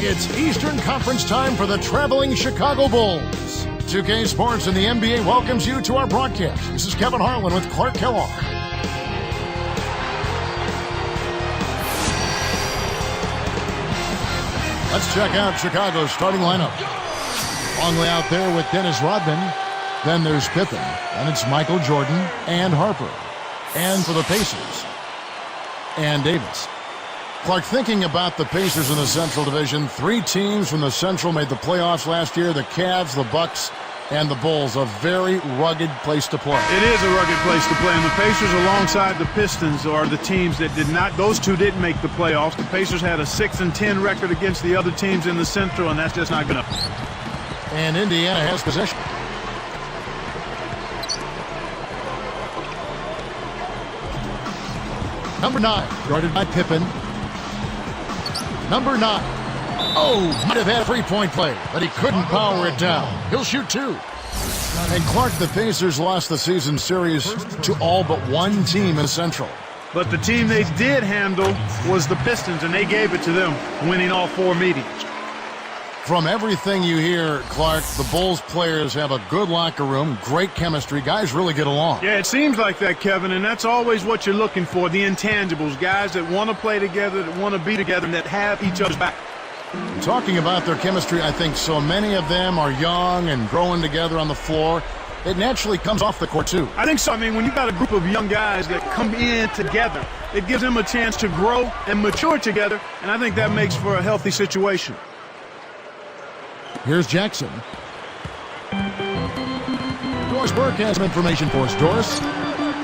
It's Eastern Conference time for the traveling Chicago Bulls. 2K Sports and the NBA welcomes you to our broadcast. This is Kevin Harlan with Clark Kellogg. Let's check out Chicago's starting lineup. Longley out there with Dennis Rodman. Then there's Pippen. And it's Michael Jordan and Harper. And for the Pacers, and Davis. Clark, thinking about the Pacers in the Central Division, 3 teams from the Central made the playoffs last year: the Cavs, the Bucks, and the Bulls. A very rugged place to play. It is a rugged place to play, and the Pacers alongside the Pistons are the teams that did not, those two didn't make the playoffs. The Pacers had a 6-10 record against the other teams in the Central, and that's just not good enough. And Indiana has possession. Number 9, guarded by Pippen. Number 9. Oh, might have had a 3-point play, but he couldn't power it down. He'll shoot 2. And Clark, the Pacers lost the season series to all but one team in Central. But the team they did handle was the Pistons, and they gave it to them, winning all 4 meetings. From everything you hear, Clark, the Bulls players have a good locker room, great chemistry. Guys really get along. Yeah, it seems like that, Kevin, and that's always what you're looking for, the intangibles, guys that want to play together, that want to be together, and that have each other's back. Talking about their chemistry, I think so many of them are young and growing together on the floor. It naturally comes off the court, too. I think so. I mean, when you've got a group of young guys that come in together, it gives them a chance to grow and mature together, and I think that makes for a healthy situation. Here's Jackson. Doris Burke has some information for us. Doris?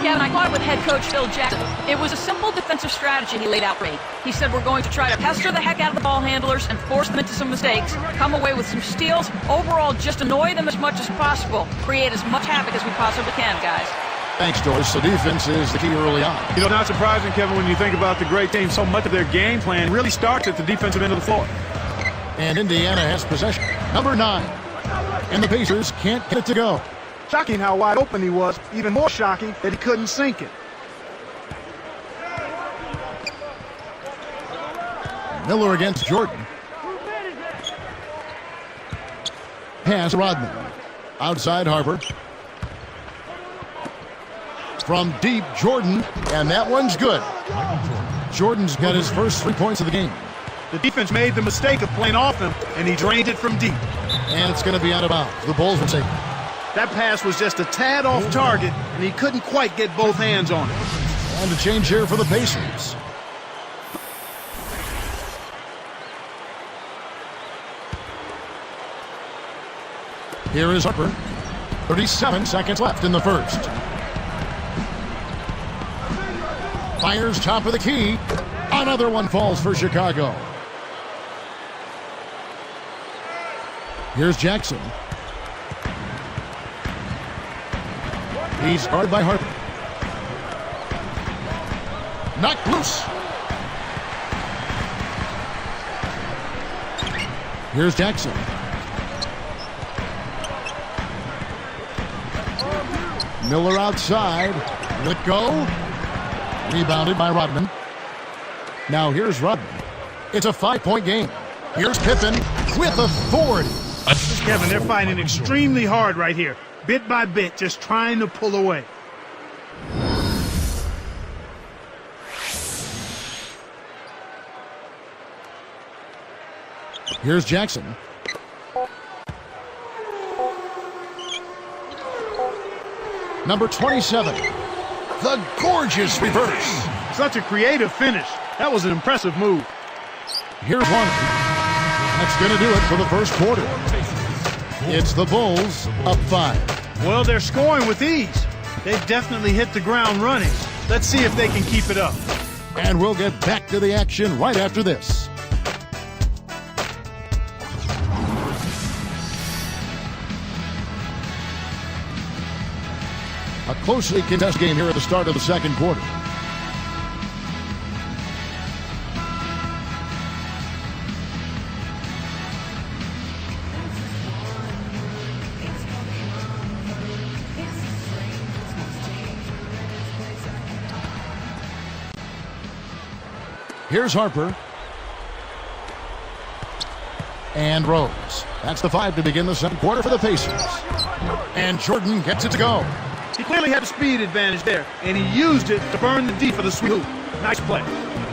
Kevin, I caught with head coach Phil Jackson. It was a simple defensive strategy he laid out for me. He said we're going to try to pester the heck out of the ball handlers and force them into some mistakes, come away with some steals, overall just annoy them as much as possible, create as much havoc as we possibly can, guys. Thanks, Doris. So defense is the key early on. You know, not surprising, Kevin, when you think about the great team, so much of their game plan really starts at the defensive end of the floor. And Indiana has possession. Number 9. And the Pacers can't get it to go. Shocking how wide open he was. Even more shocking that he couldn't sink it. Miller against Jordan. Pass Rodman. Outside Harper. From deep, Jordan. And that one's good. Jordan's got his first 3 points of the game. The defense made the mistake of playing off him, and he drained it from deep. And it's going to be out of bounds. The Bulls will take it. That pass was just a tad off target, and he couldn't quite get both hands on it. And a change here for the Pacers. Here is Harper. 37 seconds left in the first. Fires top of the key. Another one falls for Chicago. Here's Jackson. He's guarded by Harper. Knocked loose. Here's Jackson. Miller outside. Let go. Rebounded by Rodman. Now here's Rodman. It's a 5-point game. Here's Pippen with authority. Kevin, they're fighting extremely hard right here. Bit by bit, just trying to pull away. Here's Jackson. Number 27. The gorgeous reverse. Such a creative finish. That was an impressive move. Here's one. That's going to do it for the first quarter. It's the Bulls up 5. Well, they're scoring with ease. They've definitely hit the ground running. Let's see if they can keep it up. And we'll get back to the action right after this. A closely contested game here at the start of the second quarter. Here's Harper. and Rose. That's the 5 to begin the second quarter for the Pacers. And Jordan gets it to go. He clearly had a speed advantage there, and he used it to burn the D for the sweep hoop. Nice play.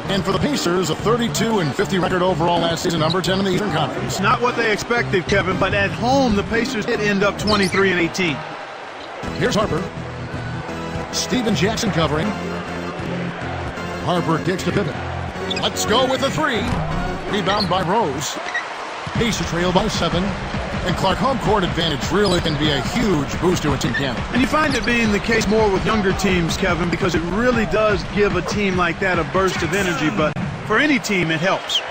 And for the Pacers, a 32-50 record overall last season, number 10 in the Eastern Conference. It's not what they expected, Kevin, but at home, the Pacers did end up 23-18. Here's Harper. Steven Jackson covering. Harper kicks to Pippen. Let's go with a 3. Rebound by Rose. Pacers trail by 7. And Clark, home court advantage really can be a huge boost to a team, can it? And you find it being the case more with younger teams, Kevin, because it really does give a team like that a burst of energy. But for any team, it helps.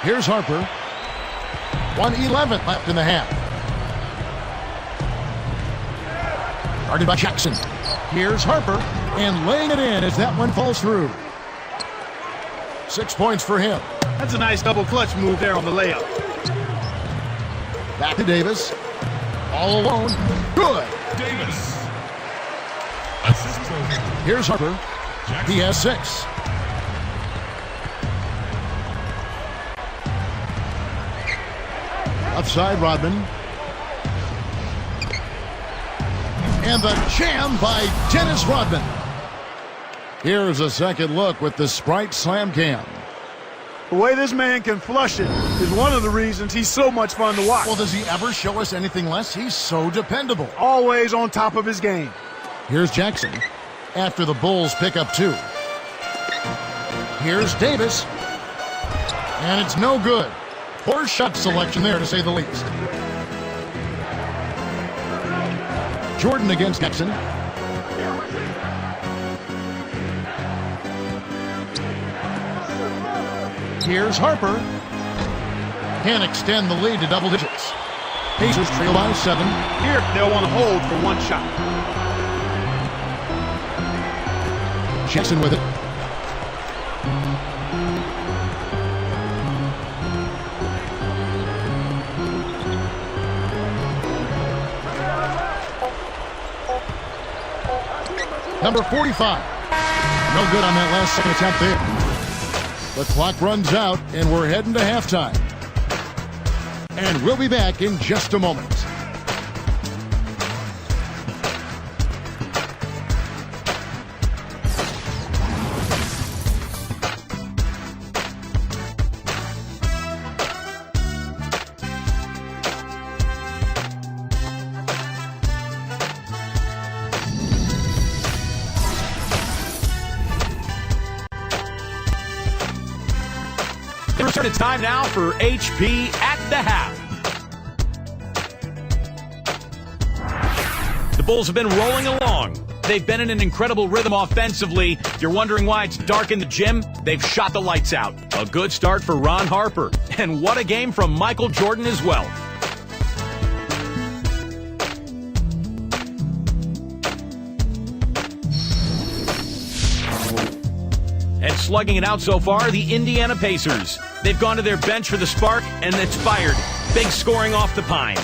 Here's Harper. 1:11 left in the half. Guarded by Jackson. Here's Harper. And laying it in as that one falls through. 6 points for him. That's a nice double clutch move there on the layup. Back to Davis. All alone. Good. Davis. Here's Harper. He has 6. Left side, Rodman. And the jam by Dennis Rodman. Here's a second look with the Sprite Slam Cam. The way this man can flush it is one of the reasons he's so much fun to watch. Well, does he ever show us anything less? He's so dependable. Always on top of his game. Here's Jackson after the Bulls pick up 2. Here's Davis. And it's no good. Poor shot selection there, to say the least. Jordan against Jackson. Here's Harper. Can extend the lead to double digits. Pacers trail by 7. Here, they'll want to hold for one shot. Jackson with it. Number 45. No good on that last second attempt there. The clock runs out, and we're heading to halftime. And we'll be back in just a moment. It's time now for HP at the half. The Bulls have been rolling along. They've been in an incredible rhythm offensively. If you're wondering why it's dark in the gym, they've shot the lights out. A good start for Ron Harper. And what a game from Michael Jordan as well. And slugging it out so far, the Indiana Pacers. They've gone to their bench for the spark, and it's fired. Big scoring off the pine.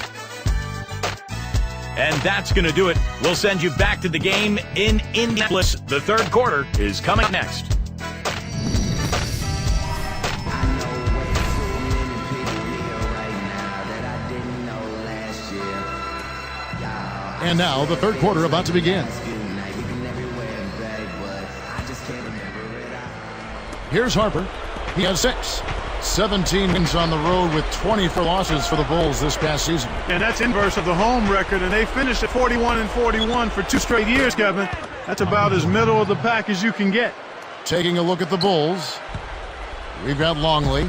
And that's going to do it. We'll send you back to the game in Indianapolis. The third quarter is coming next. And now the third quarter about to begin. Here's Harper. He has 6. 17 wins on the road with 24 losses for the Bulls this past season. And that's inverse of the home record, and they finished at 41-41 for 2 straight years, Kevin. That's about as middle of the pack as you can get. Taking a look at the Bulls, we've got Longley.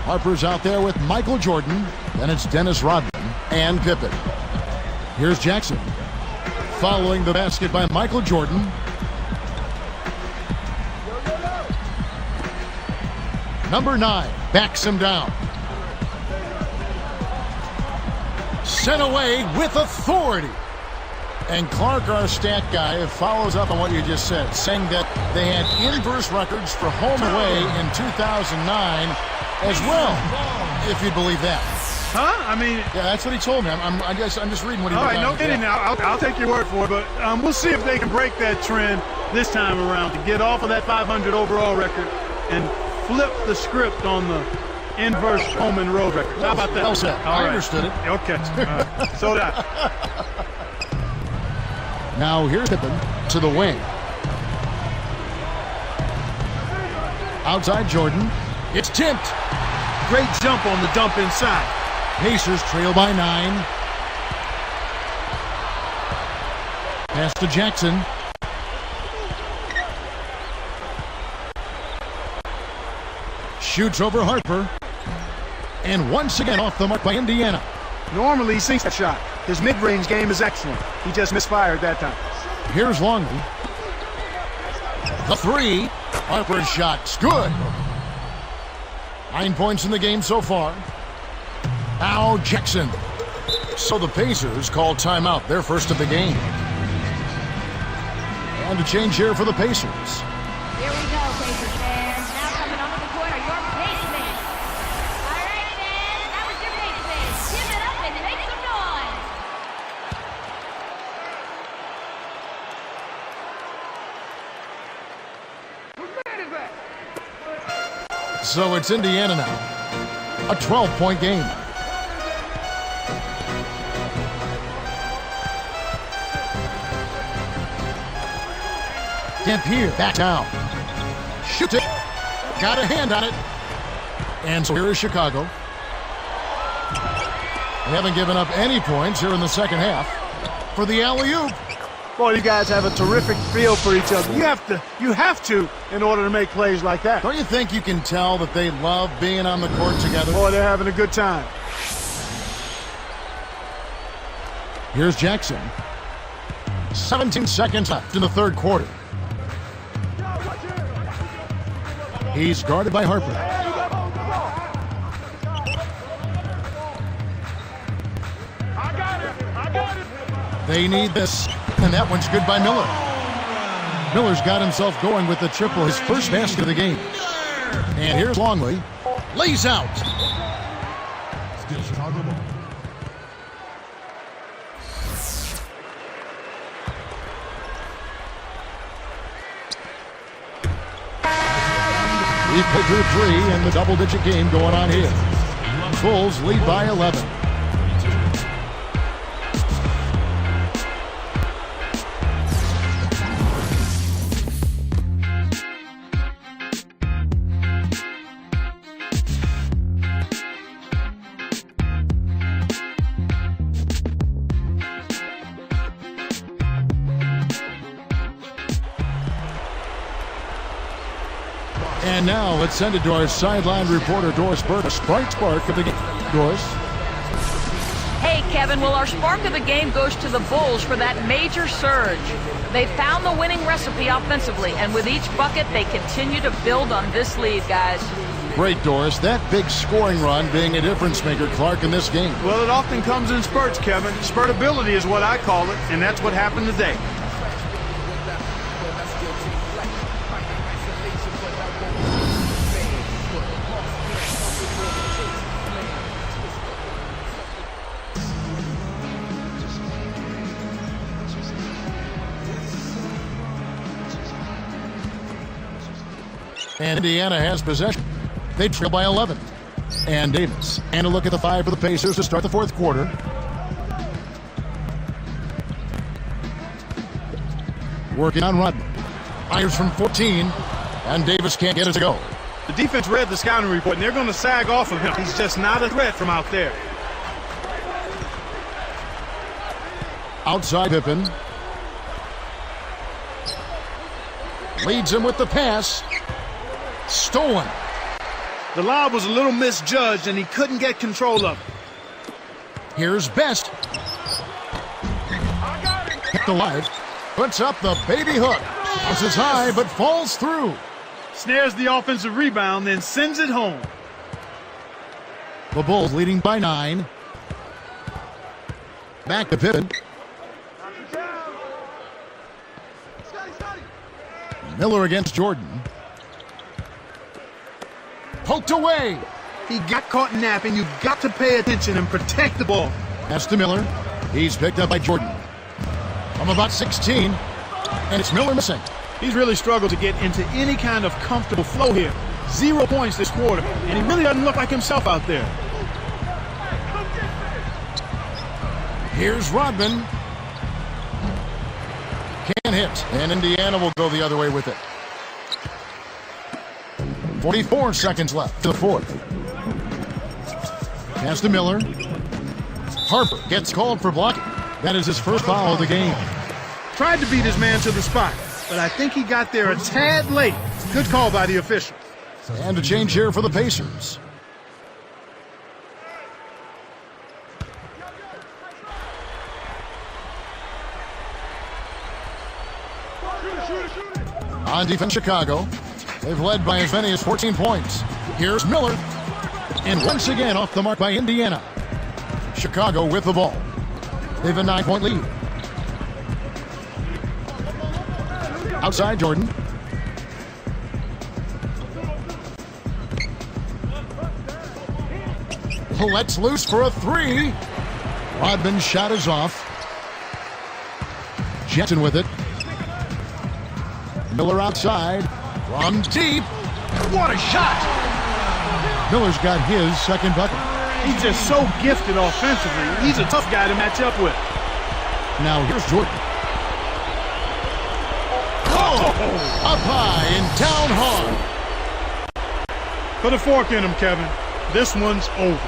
Harper's out there with Michael Jordan. Then it's Dennis Rodman and Pippen. Here's Jackson. Following the basket by Michael Jordan. Number 9 backs him down. Sent away with authority. And Clark, our stat guy, follows up on what you just said, saying that they had inverse records for home and away in 2009 as well, if you believe that. Huh? I mean... Yeah, that's what he told me. I'm just reading what he All right, wrote no down. kidding now. I'll take your word for it, but we'll see if they can break that trend this time around to get off of that 500 overall record and flipped the script on the inverse home and road record. How about that? Well said. I understood it. Okay. So did I. Now here's Pippen to the wing. Outside Jordan. It's tipped. Great jump on the dump inside. Pacers trail by 9. Pass to Jackson. Shoots over Harper. And once again off the mark by Indiana. Normally he sinks that shot. His mid-range game is excellent. He just misfired that time. Here's Longley. The 3. Harper's shot's good. 9 points in the game so far. Now Jackson. So the Pacers call timeout, their first of the game. And a change here for the Pacers. Here we go, Pacers fans. Now coming onto the court are your pace men. All right, fans, that was your pace men. Give it up and make some noise. So it's Indiana now. A 12-point game. Dampier back down. Shoot it. Got a hand on it. And so here is Chicago. They haven't given up any points here in the second half. For the alley-oop. Boy, you guys have a terrific feel for each other. You have to in order to make plays like that. Don't you think you can tell that they love being on the court together? Boy, they're having a good time. Here's Jackson. 17 seconds left in the third quarter. He's guarded by Harper. They need this, and that one's good by Miller. Miller's got himself going with the triple, his first basket of the game. And here's Longley. Lays out. Still Chicago ball. We've put through 3 and the double-digit game going on here. Bulls lead by 11. And now let's send it to our sideline reporter, Doris Burke. Spark of the game. Doris. Hey, Kevin, well, our spark of the game goes to the Bulls for that major surge. They found the winning recipe offensively, and with each bucket, they continue to build on this lead, guys. Great, Doris. That big scoring run being a difference maker, Clark, in this game. Well, it often comes in spurts, Kevin. Spurtability is what I call it, and that's what happened today. And Indiana has possession. They trail by 11. And Davis. And a look at the 5 for the Pacers to start the fourth quarter. Working on Rodman. Fires from 14. And Davis can't get it to go. The defense read the scouting report, and they're going to sag off of him. He's just not a threat from out there. Outside Pippen. Leads him with the pass. Stolen. The lob was a little misjudged, and he couldn't get control of it. Here's Best. Kept alive. Puts up the baby hook. Bounces high, but falls through. Snares the offensive rebound, then sends it home. The Bulls leading by 9. Back to Pippen. Miller against Jordan. Poked away. He got caught napping. You've got to pay attention and protect the ball. Pass to Miller. He's picked up by Jordan. From about 16. And it's Miller missing. He's really struggled to get into any kind of comfortable flow here. 0 points this quarter, and he really doesn't look like himself out there. Here's Rodman. Can't hit, and Indiana will go the other way with it. 44 seconds left to the fourth. Pass to Miller. Harper gets called for blocking. That is his first foul of the game. Tried to beat his man to the spot, but I think he got there a tad late. Good call by the official. And a change here for the Pacers. On defense, Chicago. They've led by as many as 14 points. Here's Miller. And once again off the mark by Indiana. Chicago with the ball. They've a 9-point lead. Outside Jordan. Let's loose for a three. Rodman's shot is off. Jensen with it. Miller outside. From deep. What a shot! Miller's got his second bucket. He's just so gifted offensively. He's a tough guy to match up with. Now here's Jordan. Oh! Up high and down hard. Put a fork in him, Kevin. This one's over.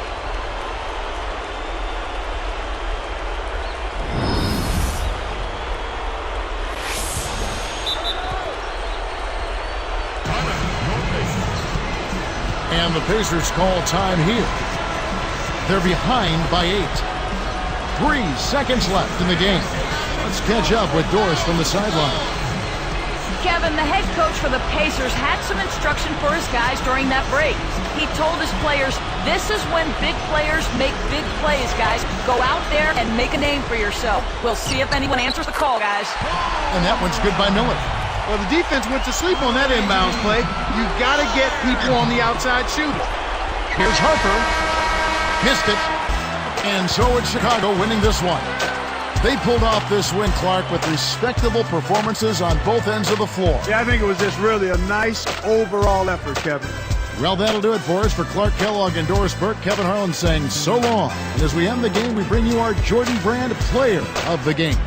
And the Pacers call time here. They're behind by 8. 3 seconds left in the game. Let's catch up with Doris from the sideline. Kevin, the head coach for the Pacers had some instruction for his guys during that break. He told his players, this is when big players make big plays, guys. Go out there and make a name for yourself. We'll see if anyone answers the call, guys. And that one's good by Miller. Well, the defense went to sleep on that inbounds play. You got to get people on the outside shooting. Here's Harper. Missed it. And so it's Chicago winning this one. They pulled off this win, Clark, with respectable performances on both ends of the floor. Yeah, I think it was just really a nice overall effort, Kevin. Well, that'll do it for us. For Clark Kellogg and Doris Burke, Kevin Harlan saying so long. And as we end the game, we bring you our Jordan Brand Player of the Game.